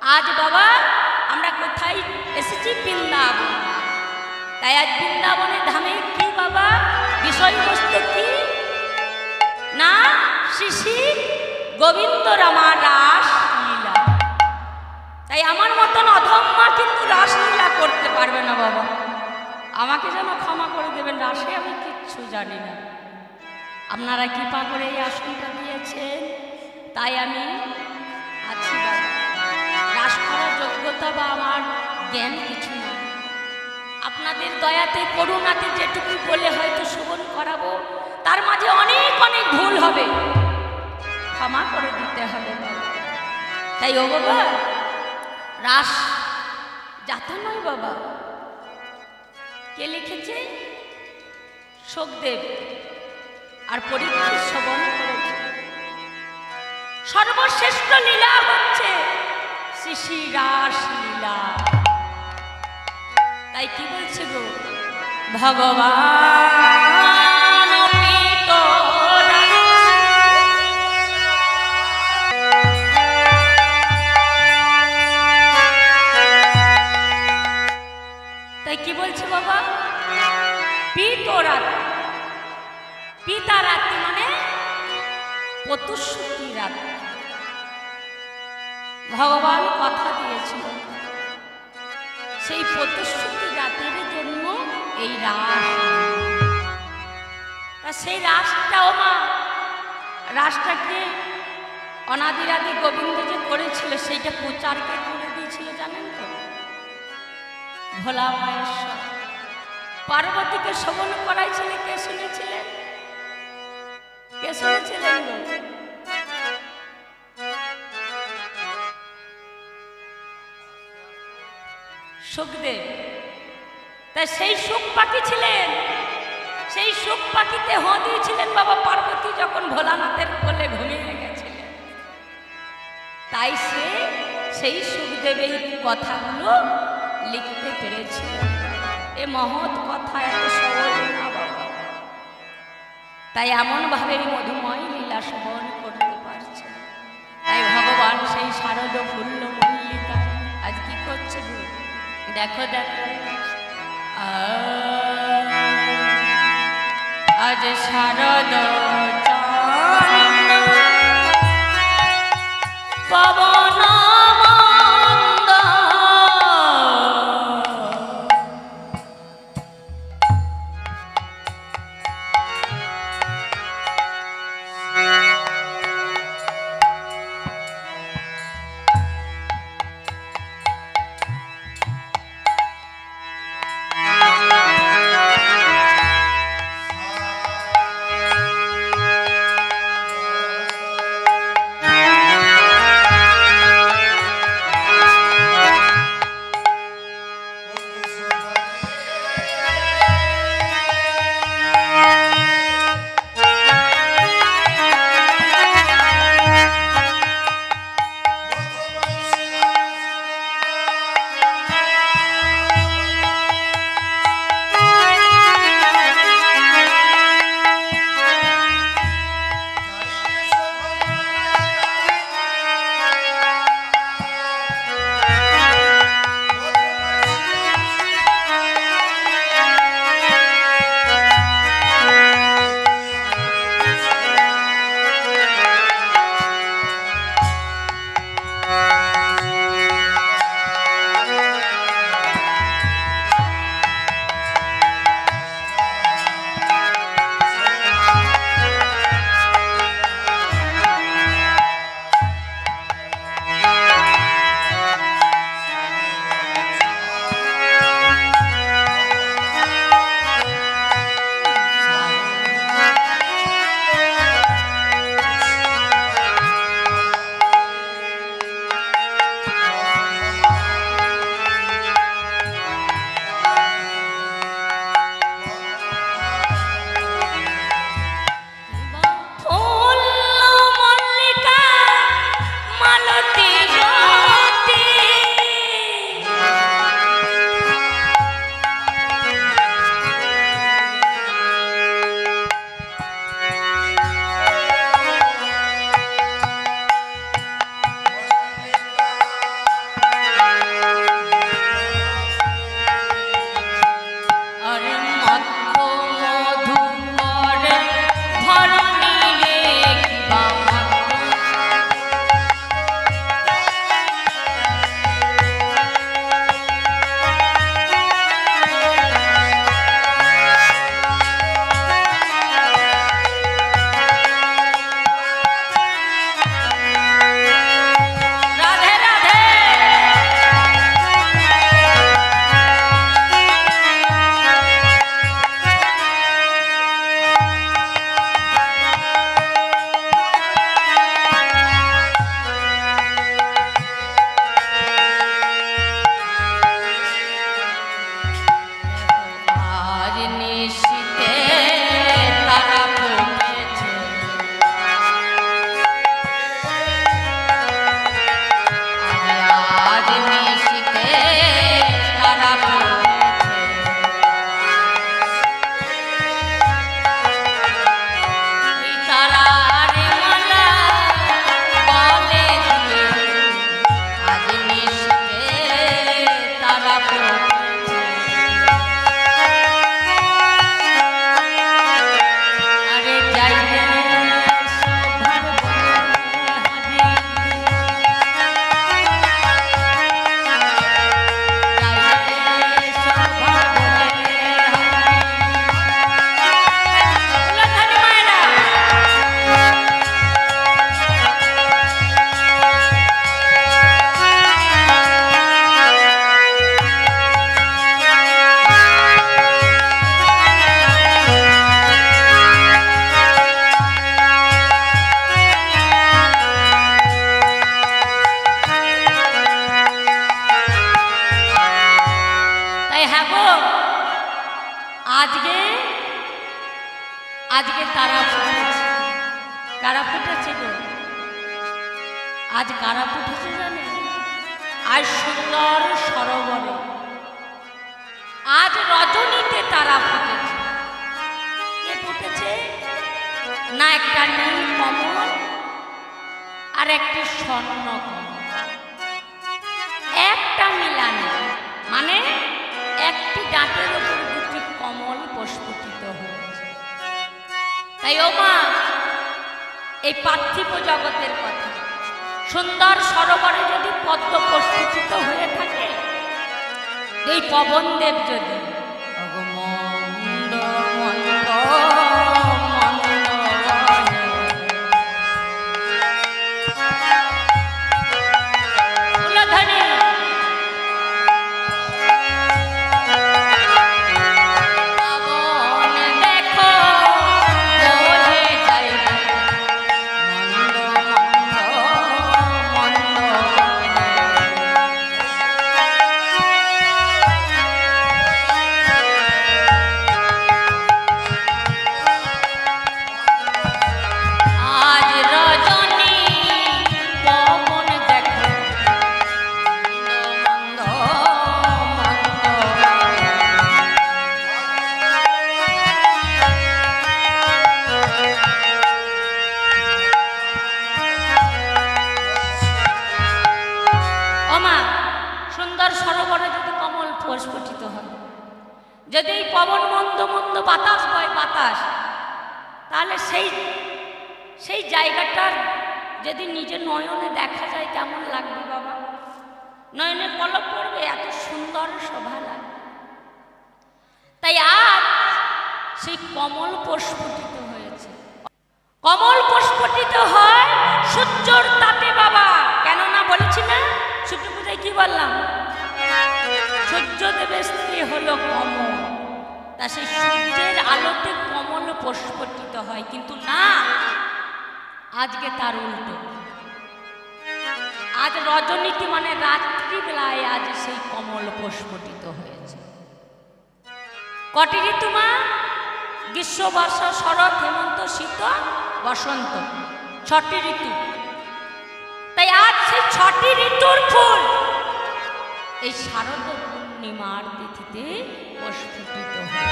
আজ বাবা আমরা কোথায় এসেছি? বৃন্দাবন। তাই আজ বৃন্দাবনের ধামে কি বাবা বিষয়বস্তু কি না শ্রী শ্রী গোবিন্দ রামার রাসলীলা। তাই আমার মতন অধম্মা কিন্তু রাসলীলা করতে পারবে না বাবা, আমাকে যেন ক্ষমা করে দেবেন, রাসে আমি কিচ্ছু জানি না। আপনারা কৃপা করে এই আসনটা দিয়েছেন তাই আমি আছি বাবা। রাস করার যোগ্যতা বা আমার জ্ঞান কিছু না, আপনাদের দয়াতে করুণাতে যেটুকু বলে হয়তো শোভন করাবো তার মাঝে অনেক অনেক ভুল হবে, ক্ষমা করে দিতে হবে বাবা। তাই ও বাবা রাস যাতা নয় বাবা, কে লিখেছে? শোকদেব আর পরীক্ষিত শ্রবণ করেছে। সর্বশ্রেষ্ঠ লীলা হচ্ছে শ্রী শ্রী রাসলীলা। তাই কি বলছে গো ভগবান তাই কি বলছে বাবা? পিতরাত, পিতারাত্রি মানে প্রতিশ্রুতি রাত। ভগবান কথা দিয়েছিল সেই প্রতিশ্রুতি রাতের জন্য এই রাস। তা সেই রাসটাও মা, রাসটাকে অনাদিরাদি গোবিন্দ যে করেছিল সেইটা প্রচারকে করে দিয়েছিল জানেন তো? ভোলা মায়েশ্বর পার্বতীকে শ্রবণ করাইছিলেন। কে শুনেছিলেন? কে শুনেছিলেন? সুখদেব। তাই সেই সুখ পাখি ছিলেন, সেই সুখ পাখিতে হঁ দিয়েছিলেন বাবা পার্বতী যখন ভোলানাথের কোলে ঘুমিয়ে গেছিলেন। তাই সেই সুখদেব এই কথাগুলো লিখতে পেরেছিলেন। এ মহৎ কথা এত সহজ না বাবা, তাই এমনভাবে মধুময় লীলা শ্রবণ করতে পারছে। তাই ভগবান সেই শারদ ফুল্ল মল্লিকা আজ কি করছে গো? দেখো দেখো আজ শারদ পবন আজকে আজকে তারা ফুটেছে। কারা ফুটেছে গো? আজ কারা ফুটেছে জানে? আজ সুন্দর সরোবরে, আজ রজনীতে তারা ফুটেছে। কে ফুটেছে? না একটা নীল কমল আর একটি স্বর্ণ কমল, একটা মিলানে, মানে একটি ডাঁটের উপর দুটি কমল প্রস্ফুটিত হয়েছে। তাই ও মা, এই পার্থিব জগতের কথা, সুন্দর সরোবরে যদি পদ্ম প্রস্ফুটিত হয়ে থাকে, এই পবনদেব যদি প্রস্ফুটিত হয়, যদি এই পবন মন্দ মন্দ বাতাস বয় বাতাস, তাহলে সেই জায়গাটার যদি নিজের নয়নে দেখা যায় কেমন লাগবে বাবা? নয়নে পলক পড়বে, এত সুন্দর শোভা লাগবে। তাই আজ সেই কমল প্রস্ফুটিত হয়েছে। কমল প্রস্ফুটিত হয় সূর্যর তাপে বাবা। কেননা বলেছি না সূর্য পূজায় কি বললাম? সূর্যদেবের স্ত্রী হলো কমল, তা সেই সূর্যের আলোতে কমল প্রস্ফুটিত হয়। কিন্তু না, আজকে তার উল্টো। আজ রজনীতি মানে রাত্রিবেলায় আজ সেই কমল প্রস্ফুটিত হয়েছে। কটি ঋতু মা? গ্রীষ্ম, বর্ষা, শরৎ, হেমন্ত, শীত, বসন্ত, 6টি ঋতু। তাই আজ সেই 6টি ঋতুর ফুল এই শারদ পূর্ণিমার তিথিতে প্রস্ফুটিত হয়।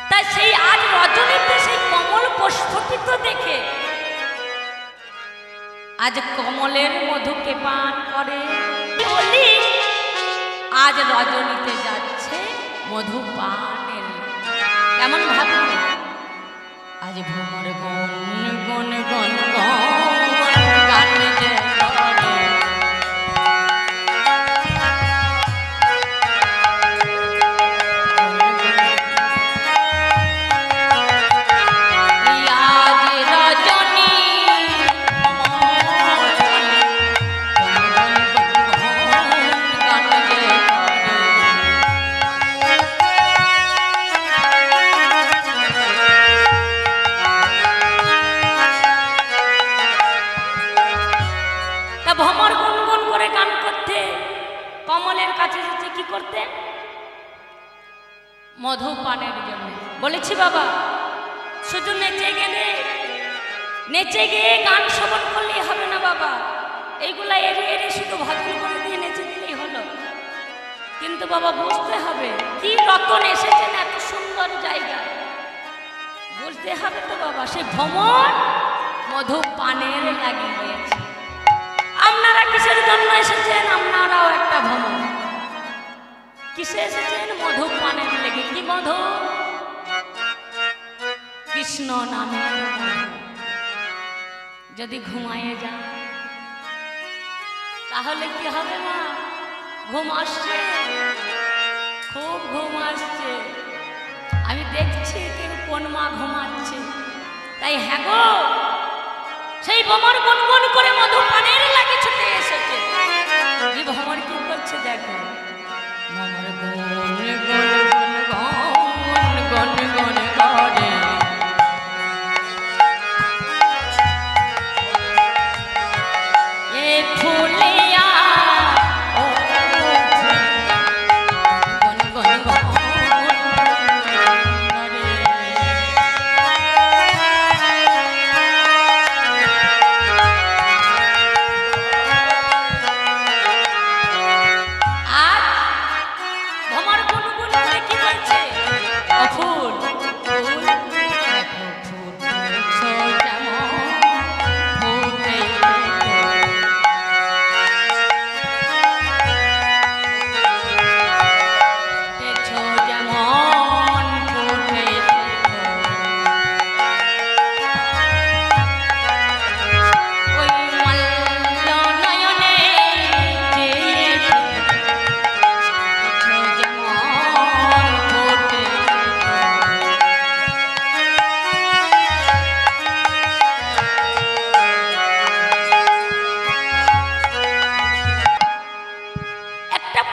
তাই সেই আজ রজনীতে সেই কমল প্রস্ফুটিত দেখে আজ কমলের মধুকে পান করে বলি আজ রজনীতে যাচ্ছে মধু পানের। কেমন ভাববে? আজ ভ্রমর গন গন গন গান যে ভ্রমর গুনগুন করে গান করতে কমলের কাছে যেতে কি করতে? মধু পানের জন্য। বলেছি বাবা, শুধু নেচে গিয়ে গান শ্রবণ করলেই হবে না বাবা। এইগুলা এড়িয়ে এড়িয়ে শুধু ভজন করে দিয়ে নেচে দিলেই হলো। কিন্তু বাবা বুঝতে হবে কি রতন এসেছেন এত সুন্দর জায়গা, বুঝতে হবে তো বাবা। সেই ভ্রমর মধু পানের লাগিয়ে দিয়েছে। আপনারা কিসের জন্য এসেছেন? আপনারাও একটা ভ্রমণ। কিসে এসেছেন? মধু পানের লেগে। কি মধু? কৃষ্ণ নামের মধু। যদি ঘুমায়ে যান তাহলে কি হবে মা? ঘুম আসছে, খুব ঘুম আসছে। আমি দেখছি কেউ কোন মা ঘুমাচ্ছে। তাই হ্যাঁ গো, সেই ভ্রমর গুনগুন করে মধু পানের লাগে ছুটে এসেছে। এই ভ্রমর কি করছে দেখো। ভ্রমর গুন গুন গুন গুন গুন করে এ ফুলিয়া ও গুন গুন গুন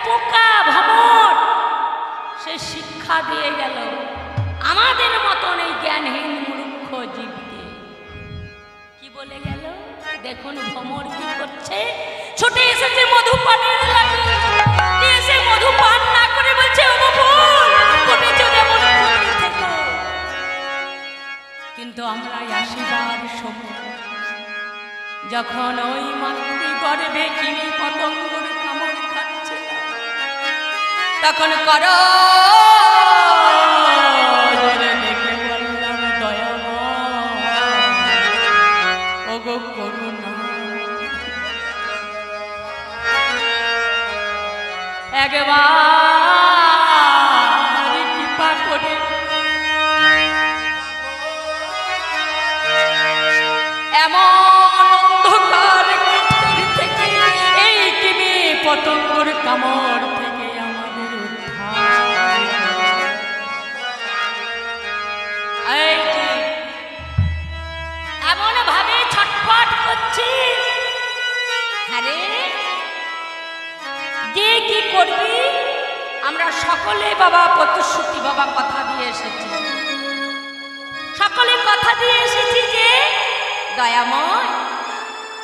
পোকা ভ্রমর সে শিক্ষা দিয়ে গেল আমাদের মতন এই জ্ঞানহীন মূর্খ জীবকে। কি বলে গেল? দেখুন ভ্রমর কি করছে, ছুটে এসেছে মধুপানের লাগে, এসে মধুপান না করে বলছে ওগো ফুল ফুটেছো যেমন ফুটে থেকো। কিন্তু আমরা আসিবার সময় যখন ওই মাতৃ গর্ভে কৃমি পতঙ্গর কামড় খাচ্ছে তখন করো দেখে বললাম দয়াময় ওগো করুণা, একবার কৃপা করে এমন অন্ধকার কুঠির থেকে এই কৃমি পতঙ্গর কামড় থেকে আমাদের উদ্ধার। এই যে এমন ভাবে ছটফট করছি, আরে যে কি করবি আমরা সকলে বাবা প্রতিশ্রুতি বাবা কথা দিয়ে এসেছি, সকলে কথা দিয়ে এসেছি যে দয়াময়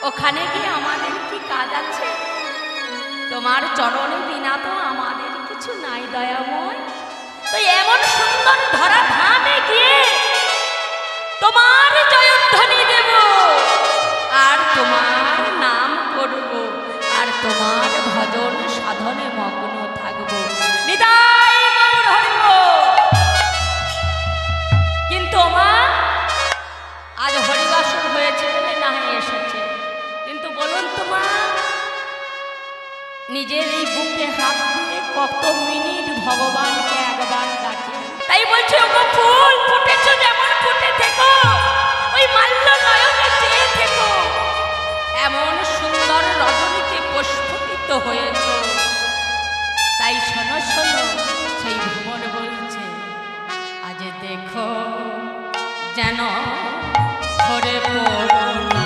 ওখানে গিয়ে আমাদের কি কাজ আছে, তোমার চরণে বিনা তো আমাদের কিছু নাই দয়াময়। তো এমন সুন্দর ধরা ধামে গিয়ে তোমার জয়ধ্বনি দেব আর তোমার নাম করব আর তোমার ভজন সাধনে মগ্ন থাকব। নিতাই গৌর হরি বল। কিন্তু মা আজ হরিবাসর হয়েছে বলে না এসেছে, কিন্তু বলুন তো মা নিজের এই বুকে হাত দিয়ে কত মিনিট ভগবানকে একবার ডাকে। তাই বলছে ওগো ফুল ফুটেছো যেমন ফুটে থেকো, ওই মাল্য নয়নে চেয়ে থেকো, এমন সুন্দর রজনীতে প্রস্ফুটিত হয়েছ। তাই শোনো শোনো সেই ভ্রমর বলছে আজ দেখো যেন ধরে পড়ো না,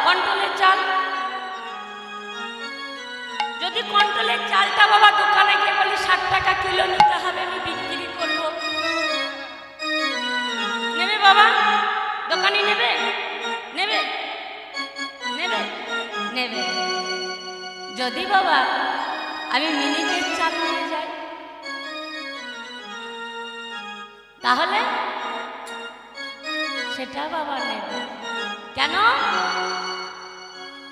কন্ট্রোলের চাল। যদি কন্ট্রোলের চালটা বাবা দোকানে গিয়ে বলি 60 টাকা কিলো নিতে হবে, আমি বিক্রি করবো, নেবে বাবা? দোকানি নেবে? নেবে নেবে নেবে। যদি বাবা আমি মিনিটের চাল নিয়ে যাই তাহলে সেটা বাবা নেবে। কেন?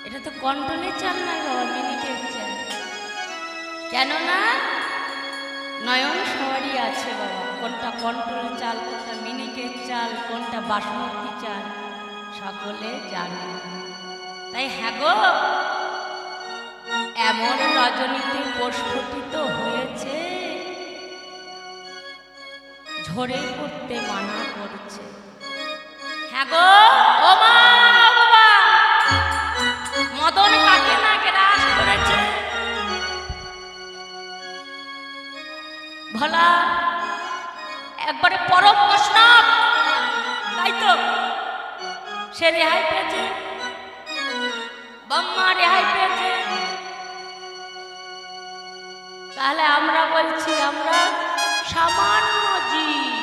এটা তো কন্ট্রোলের চাল নয় বাবা, মিনিটের চাল। কেননা নয়ন সবারই আছে বাবা, কোনটা কন্ট্রোলের চাল, কোনটা মিনিটের চাল, কোনটা বাসমতি চাল সকলে জানে। তাই হ্যাঁ গো এমন রজনীতে প্রস্ফুটিত হয়েছে ঝরে পড়তে মানা করছে। হ্যাঁ গো ও মা বাবা, মদন কাকে না গ্রাস করেছে ভোলা একবারে পরম বৈষ্ণব, তাই তো সে রেহাই পেয়েছে, ব্রহ্মা রেহাই পেয়েছে। তাহলে আমরা বলছি আমরা সামান্য জীব,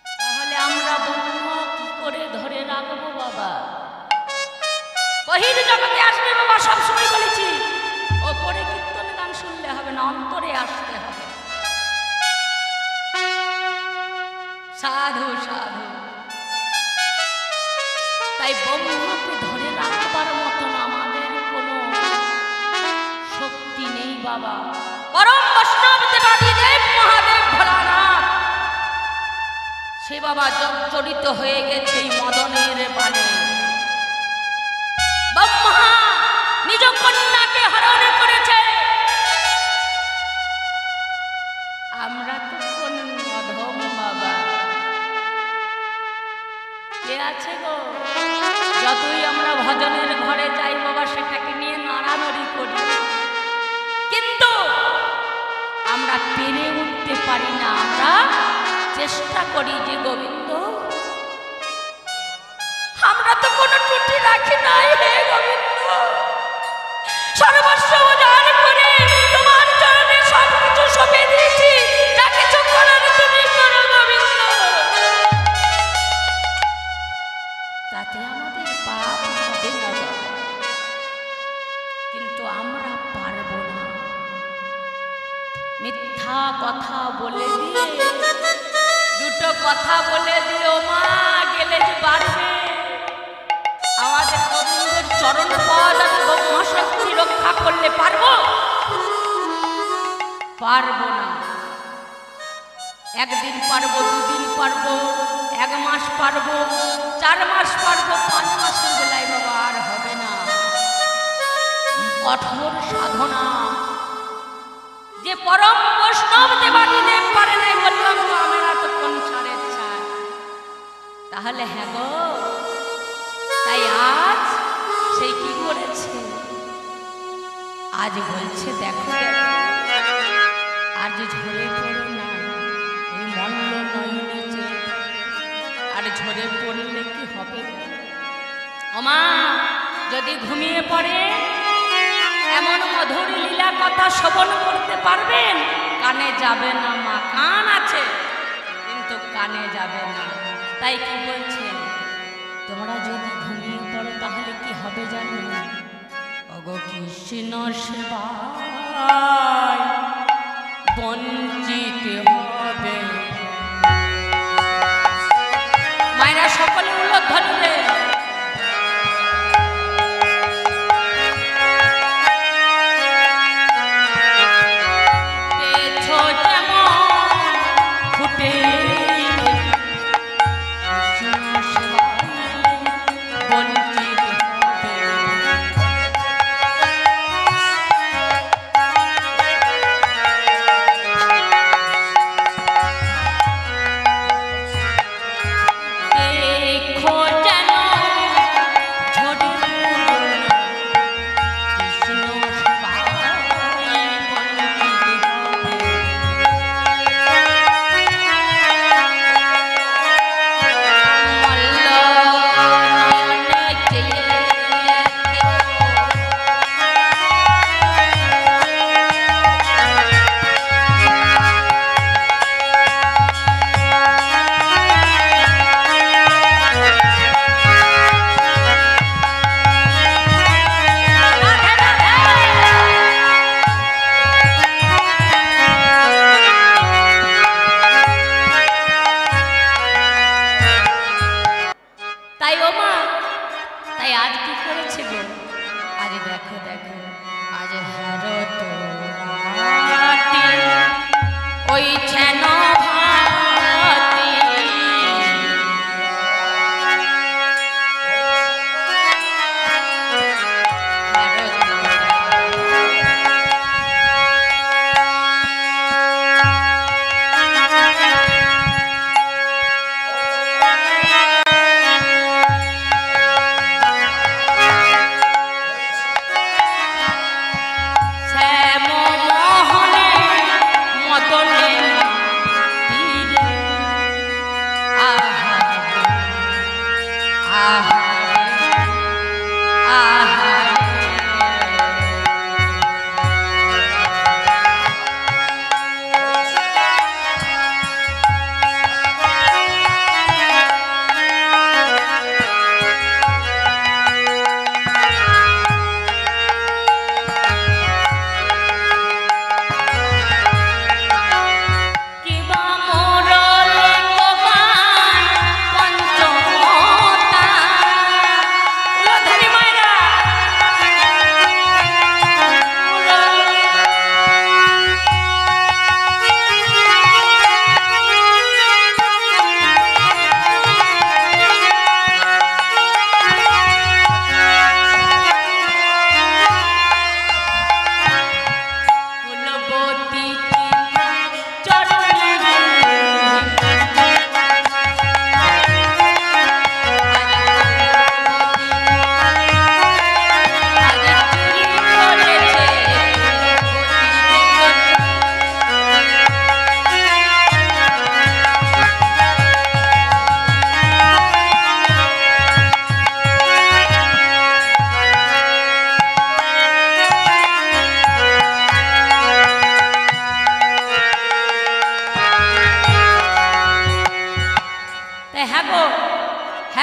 তাহলে আমরা ব্রহ্ম কি করে ধরে রাখবো বাবা? বহির জগতে আসবে বাবা, সবসময় বলেছি ওপরে কীর্তন গান শুনলে হবে না, অন্তরে আসতে হবে। সাধু সাধু। তাই ব্রহ্মকে ধরে রাখবার মতন আমাদের কোনো শক্তি নেই বাবা। পরম বৈষ্ণব দেবা সে বাবা জড়িত হয়ে গেছে এই মদনের বানে। ব্রহ্মা নিজ কন্যাকে হরণ করেছে। আমরা তো কোন অধম বাবা, কে আছে গো? যতই আমরা ভজনের ঘরে যাই বাবা, সেটাকে নিয়ে নাড়ানড়ি করি, কিন্তু আমরা পেরে উঠতে পারি না। আমরা চেষ্টা করি যে গোবিন্দ, আমরা তো কোনো ত্রুটি রাখি নাই। হে গোবিন্দ, সর্বস্ব উজাড় করে তোমার চরণে সবকিছু সঁপে দিয়েছি। যা কিছু করার তুমি করো গোবিন্দ। তাতে আমাদের পাপ হবে না, কিন্তু আমরা পারব না। মিথ্যা কথা বলে দিয়ে, দুটো কথা বলে দিও মা, গেলে যে বাড়বে। আমাদের গোবিন্দের চরণ পদ আর ব্রহ্মশক্তি রক্ষা করলে পারবো? পারবো না। একদিন পারবো, দুদিন পারবো, 1 মাস পারবো, 4 মাস পারবো, 5 মাসের বেলায় বাবা আর হবে না। কঠোর সাধনা যে পরম বৈষ্ণব দেবাদিদেব পারে নাই, বললাম তো আমরা তো কোন ছাড়ের ছাড়। তাহলে হ্যাঁ গো, তাই আজ সেই কি করেছে? আজ বলছে দেখো দেখো, আজ ঝরে পড়ো না এই মল্ল নয়নে চেয়ে। আর ঝরে পড়লে কি হবে? ওমা যদি ঘুমিয়ে পড়ে, এমন মধুর লীলা কথা শ্রবণ করতে পারবেন? কানে যাবে না মা, কান আছে কিন্তু কানে যাবে না। তাই কি বলছেন, তোমরা যদি ঘুমিয়ে পড়ো তাহলে কি হবে জানো? ওগো কৃষ্ণ সেবায় বঞ্চিত হবে। মায়েরা সকলে উল্লেখ দেন।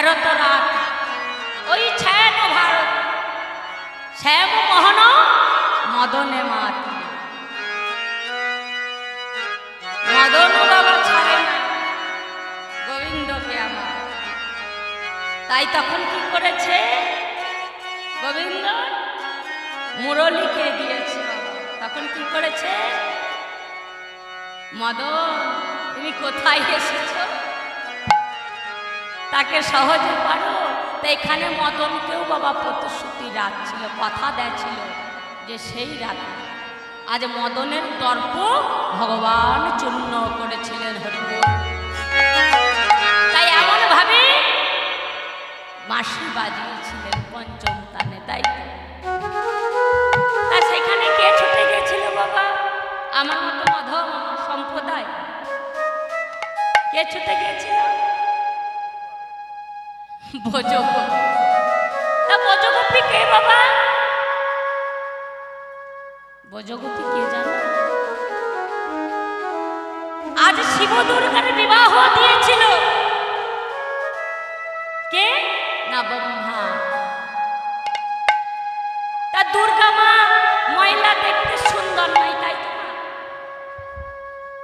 ভারত রাত ওই ছায়ান ভারত শ্যাম মোহন মদনে মাত মদন বাবা ছাড়ে না গোবিন্দকে আমার। তাই তখন কি করেছে গোবিন্দ মুরলীকে দিয়েছে বাবা। তখন কি করেছে মদন তুমি কোথায় এসেছ তাকে সহজে পারো। তো এখানে মদনকেও বাবা প্রতিশ্রুতি রাখছিল কথা দেছিল যে সেই রাতে আজ মদনের দর্প ভগবান চূর্ণ করেছিলেন হরিবোল। তাই এমন ভাবে বাঁশি বাজিয়েছিলেন পঞ্চম তানে। তাই তা সেখানে কে ছুটে গেছিল বাবা আমার মতো মাধব সম্প্রদায় কে ছুটে গেছিল ভোজগোপী। তা ভোজগোপী কে বাবা ভোজগোপী কে জানো আজ শিব দুর্গার বিবাহ দিয়েছিল কে না ব্রহ্মা। তা দুর্গা মা মহিলা দেখতে সুন্দর নয় তাই তো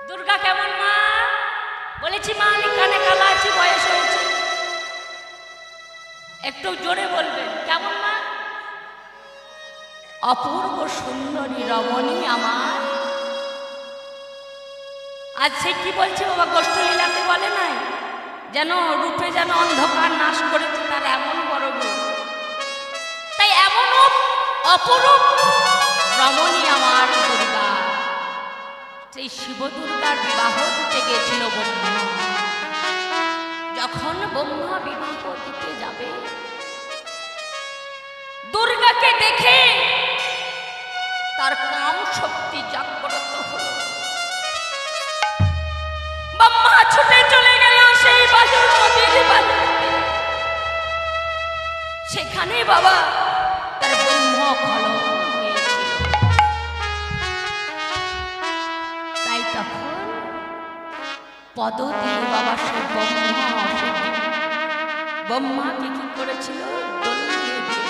দুর্গা কেমন মা বলেছি মা আমি কানে কালা আছি বয়স হয়েছে একটু জোরে বলবেন কেমন মা অপূর্ব সুন্দরী রমণী আমার। আজ সে কি বলছে বাবা গোষ্ঠলীলাতে বলে নাই যেন রূপে যেন অন্ধকার নাশ করেছে তার এমন বড় রূপ। তাই এমন অপরূপ রমণী আমার দুর্গা সেই শিব দুর্গার বিবাহ দিতে গেছিল ব্রহ্মা। যখন ব্রহ্মা বিবাহ দিতে যাবে দুর্গাকে দেখে তার কাম শক্তি জাগ্রত হলো। ব্রহ্মা ছুটে চলে গেল সেই বাসুর নদীর বাজুতে। সেখানে বাবা তার ব্রহ্ম ফলন হয়েছিল। তাই তখন পদ দিয়ে বাবা সে ব্রহ্মাকে কি করেছিল দলিয়ে দিয়েছিল।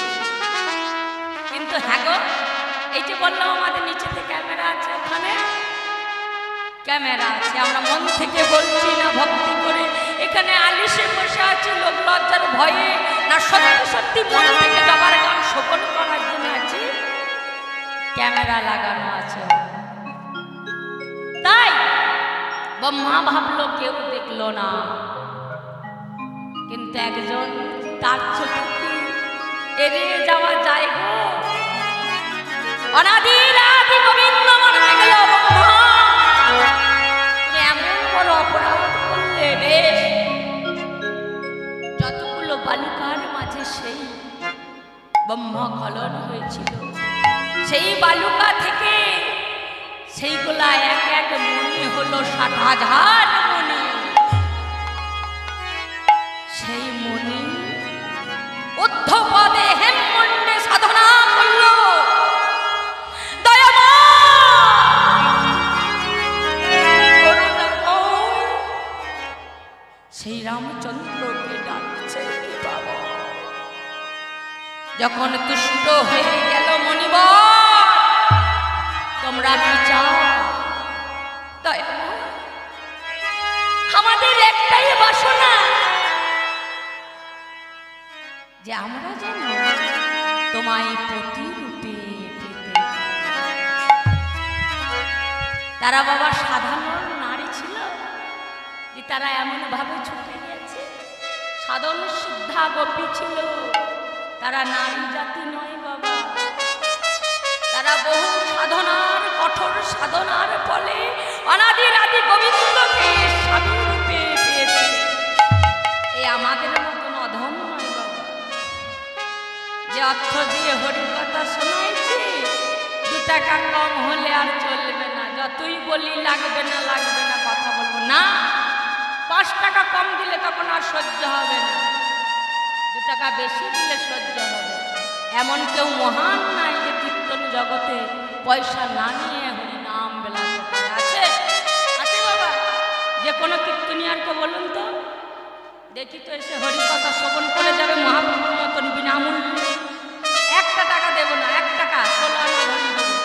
কিন্তু হ্যাঁ গো এই যে বললাম আমাদের নিচেতে ক্যামেরা আছে ওখানে ক্যামেরা আছে আমরা মন থেকে বলছি না ভক্তি করে এখানে আলিশে বসে আছি লোক লজ্জার ভয়ে না সত্যি সত্যি মন থেকে যাবার গান শোভন করার জন্য আছি ক্যামেরা লাগানো আছে। তাই ব্রহ্মা ভাবলো কেউ দেখলো না কিন্তু একজন তার চোখে এড়িয়ে যাওয়া যায় গো অনাদির আদি গোবিন্দ মনে গেল ব্রহ্মা তুমি এমন বড় অপরাধ করলে বেশ যতগুলো বালুকার মাঝে সেই ব্রহ্মা খলন হয়েছিল সেই বালুকা থেকে সেইগুলা এক এক মণি হলো 60,000 মণি। সেই মণি ঊর্ধ্বপদে হেমমণ্ডে সাধনা করল সেই রামচন্দ্রকে ডাকছে কি বাবা। যখন তুষ্ট হয়ে গেল মণিবর তোমরা কি চাও তাই আমাদের একটাই বাসনা যে আমরা যেন তোমায় প্রতিরূপে পেতে। তারা বাবা সাধারণ নারী ছিল যে তারা এমন ভাবে ছুটে গেছে সাধন সিদ্ধা গোপী ছিল তারা নারী জাতি নয় বাবা। তারা বহু সাধনার কঠোর সাধনার ফলে অনাদির আদি গোবিন্দকে স্বামী রূপে পেয়েছে। এই আমাদের মতন অধম নয় বাবা যে অর্থ দিয়ে হরির কথা শোনাইছি 2 টাকা কম হলে আর চলবে না যতই বলি লাগবে না কথা বলবো না 5 টাকা কম দিলে তখন আর সহ্য হবে না 2 টাকা বেশি দিলে সহ্য হবে। এমন কেউ মহান নাই যে কীর্তন জগতে পয়সা না নিয়ে হরি নাম বিলাস করে আছে আছে বাবা। যে কোনো কীর্তনিয়ারকে বলুন তো দেখি তো এসে হরিকথা শ্রবণ করে যাবে মহাপ্রভুর মতন বিনামূল্যে। 1 টাকা দেবো না, 1 টাকা 16 আনা ধরি দেবো,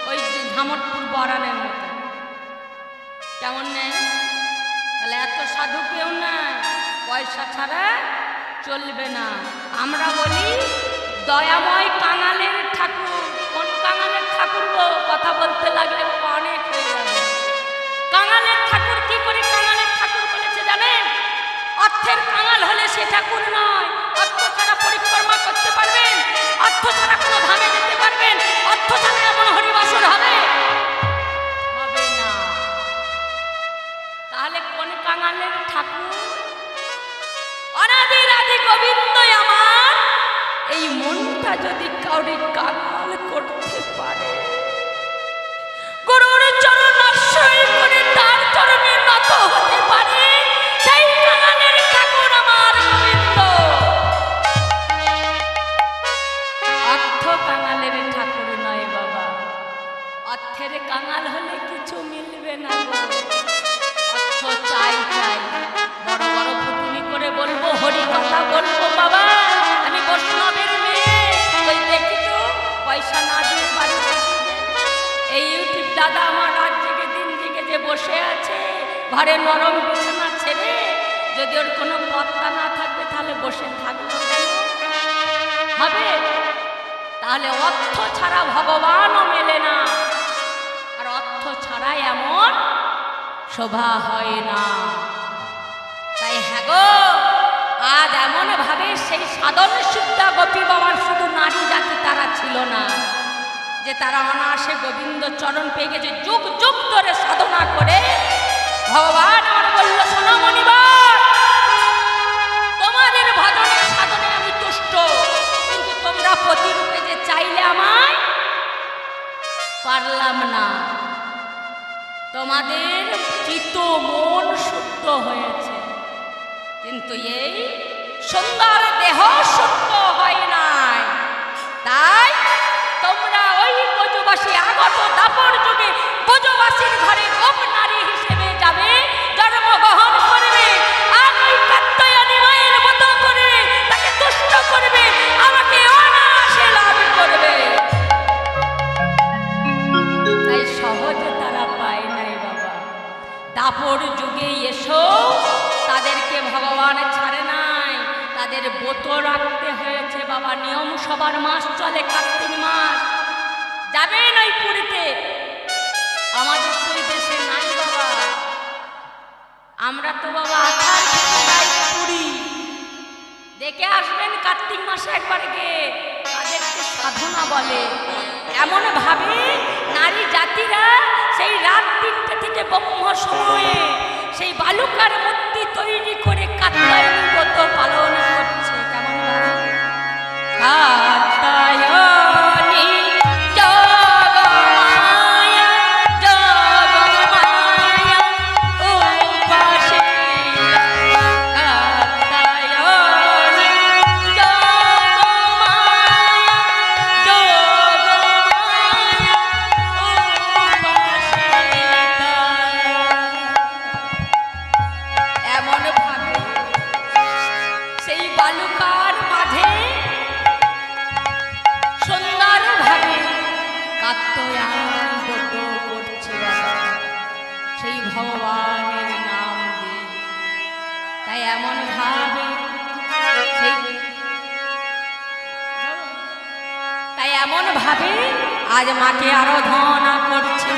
ওই যে ঝামটপুর বরানের মতো। কেমন নেই? তাহলে এত সাধু কেউ নাই, পয়সা ছাড়া চলবে না। আমরা বলি দয়াময় কাঙালের ঠাকুর। কোন কাঙালের ঠাকুর গো? কথা বলতে লাগলে অনেক হয়ে যাবে। কাঙালের ঠাকুর কি করে কাঙালের ঠাকুর বলেছে জানেন? অর্থের কাঙাল হলে সে ঠাকুর নয়। অর্থ ছাড়া পরিক্রমা করতে পারবেন, অর্থ ছাড়া কোনো ধামে যেতে পারবেন, অর্থ ছাড়া এমন হরিবাসর হবে? হবে না। তাহলে কোন কাঙালের ঠাকুর? অনাদি আদি গোবিন্দই আমার। এই মনটা যদি কাউরি কাঙাল করতে পারে, গুরুর চরণ আশ্রয় করে তার চরণে নত হতে পারে, সেই কাঙালের ঠাকুর আমার গোবিন্দ। অর্থ কাঙালের ঠাকুর নয় বাবা। অর্থের কাঙাল হলে কিছু মিলবে না গো। অর্থ চাই চাই, বড় বড় ফুটুনি করে বলবো, হরি কথা বলবো বাবা, আমি বৈষ্ণবের মেয়ে, ওই দেখি তো পয়সা না দিয়ে বাড়ি পাঠিয়ে দেন। এই ইউটিউব দাদা আমার রাত জেগে দিন জেগে যে বসে আছে ঘরে নরম বিছানা ছেড়ে, যদি ওর কোনো পত্তা না থাকবে তাহলে বসে থাকলো কেন? হবে? তাহলে অর্থ ছাড়া ভগবানও মেলে না, আর অর্থ ছাড়া এমন শোভা হয় না। তাই হ্যাঁ গো, আজ এমন ভাবে সেই সাধন সিদ্ধা গোপী বাবার শুধু নারী জাতি তারা ছিল না যে তারা অনায়াসে গোবিন্দ চরণ পেয়ে গেছে। যুগ যুগ ধরে সাধনা করে ভগবান আমার বলল, শোনো মনিবার, তোমাদের ভজনের সাধনে আমি তুষ্ট, কিন্তু তোমরা প্রতিরূপে যে চাইলে আমায় পারলাম না। তোমাদের চিত্ত মন শুদ্ধ হয়েছে, কিন্তু এই সুন্দর দেহ শুদ্ধ হয় নাই। তাই তোমরা ওই ব্রজবাসী আগত দাপর যুগে ব্রজবাসীর ঘরে গোপ নারী হিসেবে যাবে, জন্মগ্রহণ করবে, আর ওই কাত্যায়নী মায়ের মতো করে তাকে তুষ্ট করবে, আমাকে অনায়াসে লাভ করবে। তাই সহজে তারা পায় নাই বাবা। দাপর যুগে এসো তাদেরকে ভগবান ছাড়ে নাই, তাদের ব্রত রাখতে হয়েছে বাবা। নিয়ম সবার মাস চলে, কার্তিক মাস। যাবেন ওই পুরীতে, আমাদের তো এই দেশে নাই বাবা। আমরা তো বাবা আষাঢ় থেকে যাই পুরী, দেখে আসবেন কার্তিক মাসে একবার গিয়ে। তাদেরকে সাধনা বলে। এমন ভাবে নারী জাতিরা সেই রাত 3টে থেকে ব্রহ্ম সময়ে সেই বালুকার মূর্তি তৈরি করে কাত্যায়নী ব্রত পালন করছে। কেমন ভাবে? কাত্যায়নী জগমায়া জগমায়া উপাসিতা, কাত্যায়নী জগমায়া জগমায়া উপাসিতা। এমন ভাবে সেই বালুকার মাঝে সুন্দর ভাবে কাত্যায়নী ব্রত করছে বাবা, সেই ভগবানের নাম দিয়ে। তাই এমন ভাবে আজ মাকে আরাধনা করছে।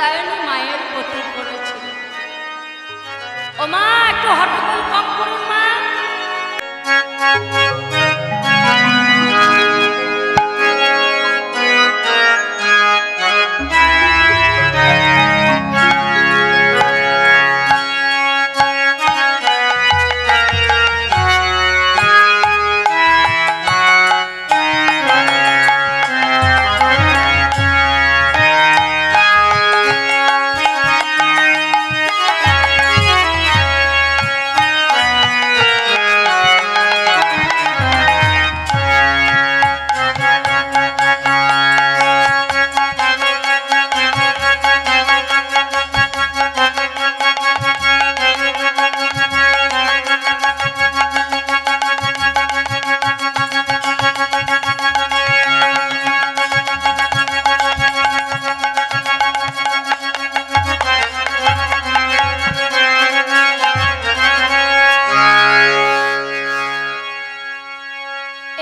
কাত্যায়নী মায়ের গতি করেছিল। ও মা, একটু হট্টগোল কম করুন মা।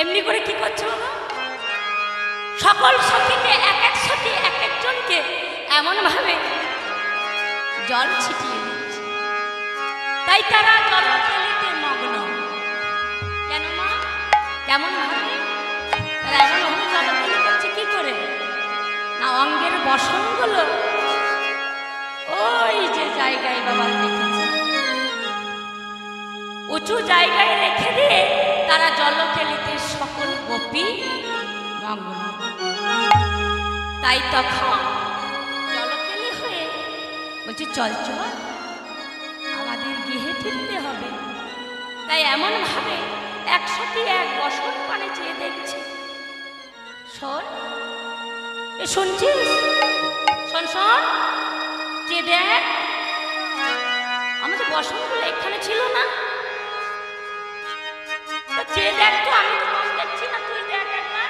এমনি করে কি করছো বাবা? সকল সখীকে এক এক সখী এক একজনকে এমন ভাবে জল ছিটিয়ে দিচ্ছে, তাই তারা জলকেলিতে মগ্ন। কেন মা? কেমন ভাবে তারা এমন ভাবে জলকেলি করছে? কি করে না, অঙ্গের বসনগুলো ওই যে জায়গায় বাবা রেখেছে, উঁচু জায়গায় রেখে দিয়ে তারা জলকেলিতে সকল গোপী মগ্ন। তাই তখন জলকেলি হয়ে বলছে চল চল আমাদের গৃহে ফিরতে হবে। তাই এমন ভাবে একসাথে এক বসন পানে চেয়ে দেখছে। শোন, এ শুনছিস? শোন শোন, চেয়ে দেখ, আমাদের বসনগুলো এখানে ছিল না? চেয়ে দেখ তো, আমি তো কম দেখছি না, তুই দেখ একবার।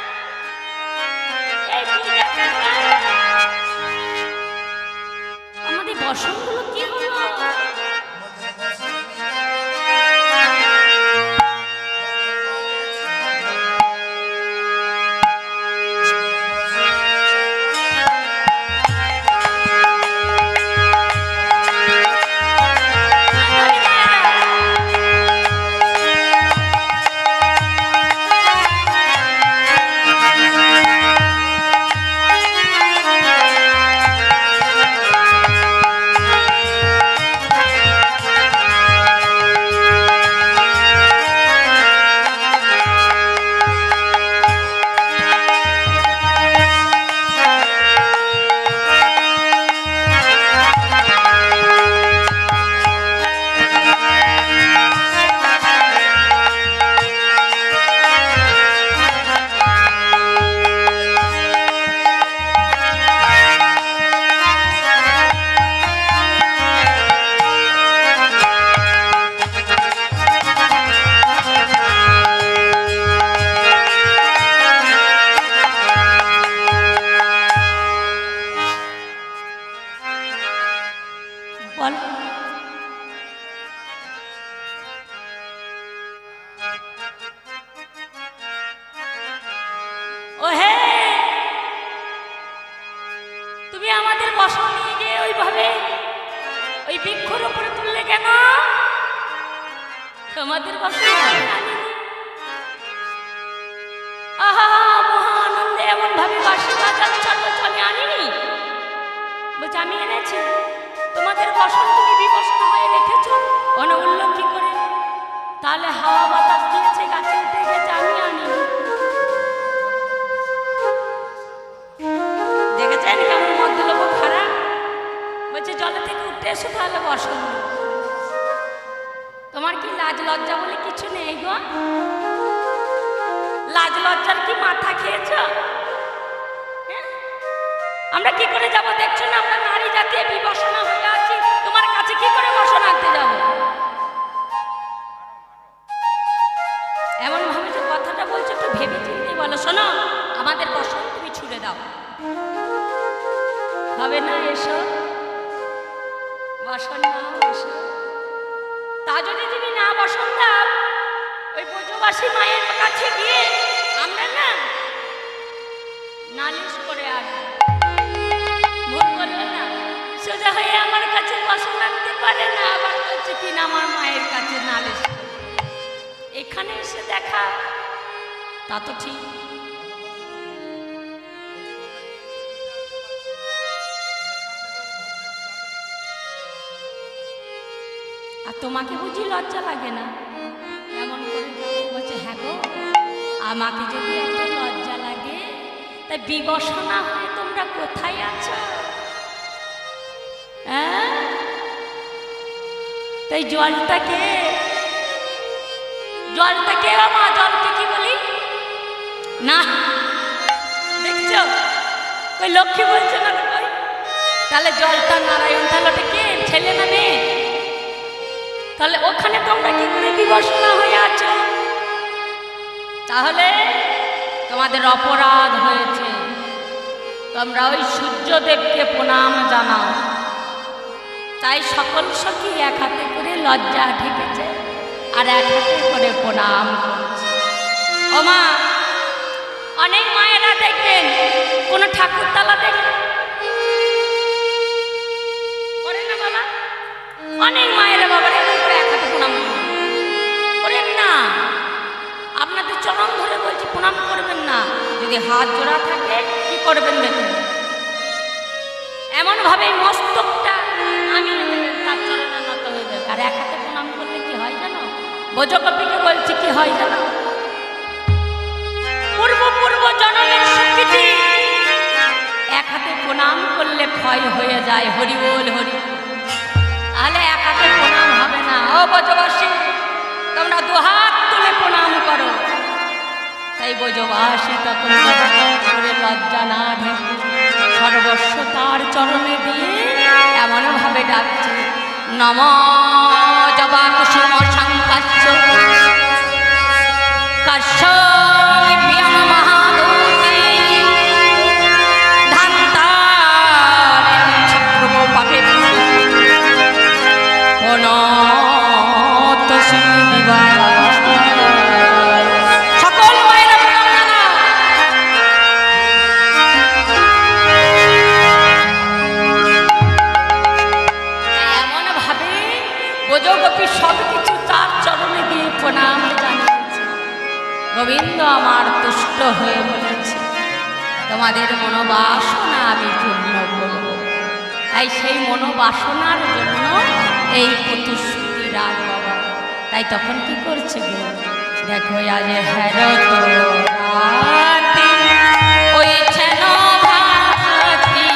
এই তুই দেখ একবার, আমাদের বসনগুলো কি হলো? তোমাদের আহা মহানন্দে এমন ভাবে বাঁশি বাজাচ্ছ, আমি আনিনি। বলছে আমি এনেছি। তোমাদের বসন তুমি বিবস্ত হয়ে রেখেছ, অনবল্য কি করে? তাহলে হাওয়া বাতাস দিয়েছে, গাছে উঠে গেছে, আমি আনিনি। দেখেছেন কেমন মধ্যলোক খারাপ? বলছে জলে থেকে উঠে এসো, তাহলে বসন। তোমার কি লাজ লজ্জা বলে কিছু নেই গো? লাজ লজ্জার কি মাথা খেয়েছ? আমরা কি করে যাব? দেখছো না আমরা নারী জাতি বিবসনা হয়ে আছি, তোমার কাছে কি করে বসন আনতে যাব? এমন ভাবে যে কথাটা বলছো একটু ভেবে চিন্তে বলো। শোনো, আমাদের বসন তুমি ছুড়ে দাও। হবে না? এসো বসন নাও, এসো। তা যদি তুমি না বসন দাও, ওই ব্রজবাসী মায়ের কাছে গিয়ে আমরা না নালিশ করে আসবো। ভুল করলে না পারে না, আবার বলছে কিনা আমার মায়ের কাছে নালিশ করবে। এখানে এসে দেখা তা তো ঠিক। আর তোমাকে বুঝি লজ্জা লাগে না? এমন করে যাবো? বলছে হ্যাঁ গো, আমাকে যদি এত লজ্জা লাগে তাই বিবশ না হয়ে তোমরা কোথায় আছো? হ্যাঁ, তাই জলটাকে মা, জলকে কি বলি না? দেখছো কই লক্ষ্মী বলছে না তো কই? তাহলে জলটা নারায়ণ, তাহলে ওটা কে, ছেলে না মেয়ে? তাহলে ওখানে তোমরা কি করে বিবশনা হয়ে আছো? তাহলে তোমাদের অপরাধ হয়েছে। তোমরা ওই সূর্যদেবকে প্রণাম জানাও। তাই সকল সখী এক হাতে করে লজ্জা ঢেকেছে আর এক হাতে করে প্রণাম করছে। ও মা, অনেক মায়েরা দেখবেন কোনো ঠাকুরতলা দেখবেন করে না বাবা, অনেক মায়েরা বাবা এরকম করে এক হাতে প্রণাম করেন না। আপনাদের চরণ ধরে বলছি প্রণাম করবেন না। যদি হাত জোড়া থাকে কি করবেন দেখুন, এমন ভাবে মস্তকটা আমি তার চরণে নত হয়ে যাবে। আর এক হাতে প্রণাম করলে কি হয় জানো? ভোজকপিকে বলছি কি হয় জানো? পূর্ব জন্মের স্বীকৃতি এক হাতে প্রণাম করলে ক্ষয় হয়ে যায়। হরি বল হরি। তাহলে এক হাতে প্রণাম হবে না। ও ব্রজবাসী, তোমরা দুহাত তুলে প্রণাম করো। তাই ব্রজবাসী তখন করে লজ্জা না ঢেকে সর্বস্ব তার চরণে দিয়ে এমন ভাবে ডাকছে, নম জবা কুসুম সংকাশ্য কাশ্যপিয়ং মহাদূতি ধান্তারিণ ছত্রভো পাপেভ্যো অনতসি দিবা। সকল মায়েরা প্রণাম জানাও। এমন ভাবে ব্রজগোপী সব কিছু তার চরণে দিয়ে প্রণাম জানিয়েছে। গোবিন্দ আমার তুষ্ট হয়ে বলেছে তোমাদের মনোবাসনা আমি পূর্ণ করব। তাই সেই মনোবাসনার জন্য এই প্রতিশ্রুতি রাগ বাবা। তাই তখন কি করছে গো, দেখো আজ হ্যারো তো রাতি ওই ছেন ভাতি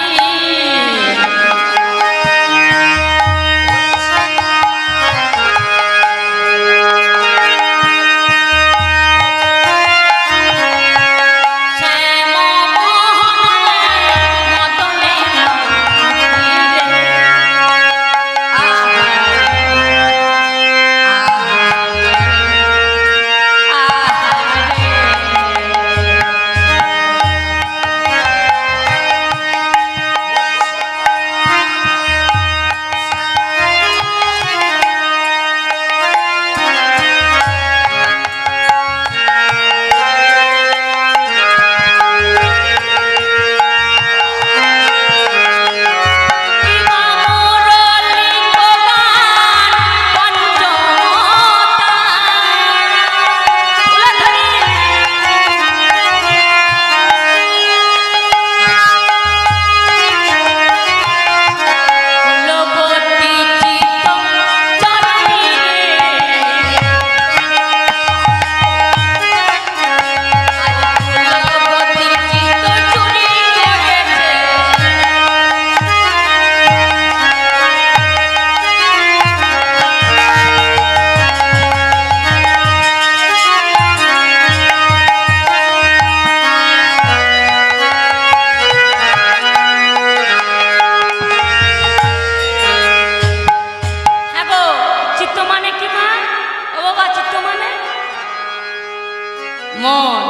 মন।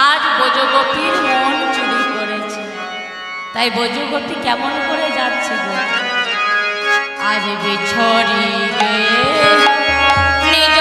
আজ ব্রজগোপীর মন চুরি করেছে। তাই ব্রজগোপী কেমন করে যাচ্ছে গো, আজ বিছড়ি গে নিজ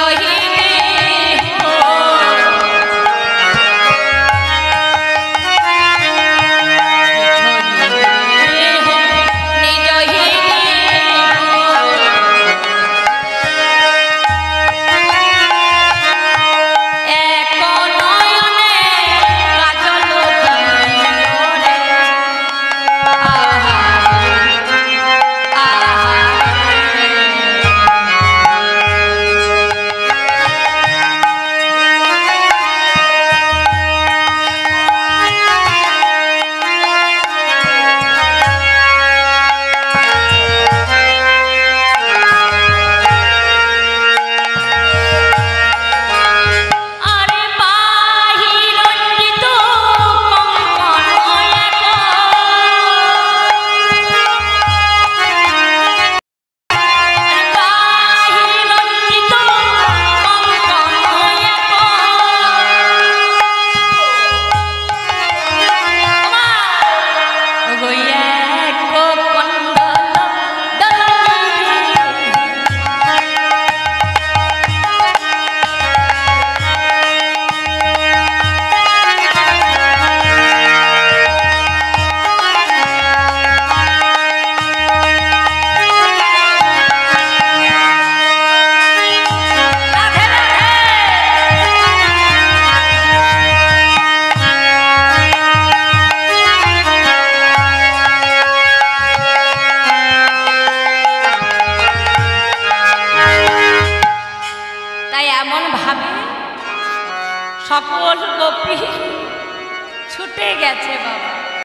তাই এমন ভাবে সকল গোপী ছুটে গেছে বাবা।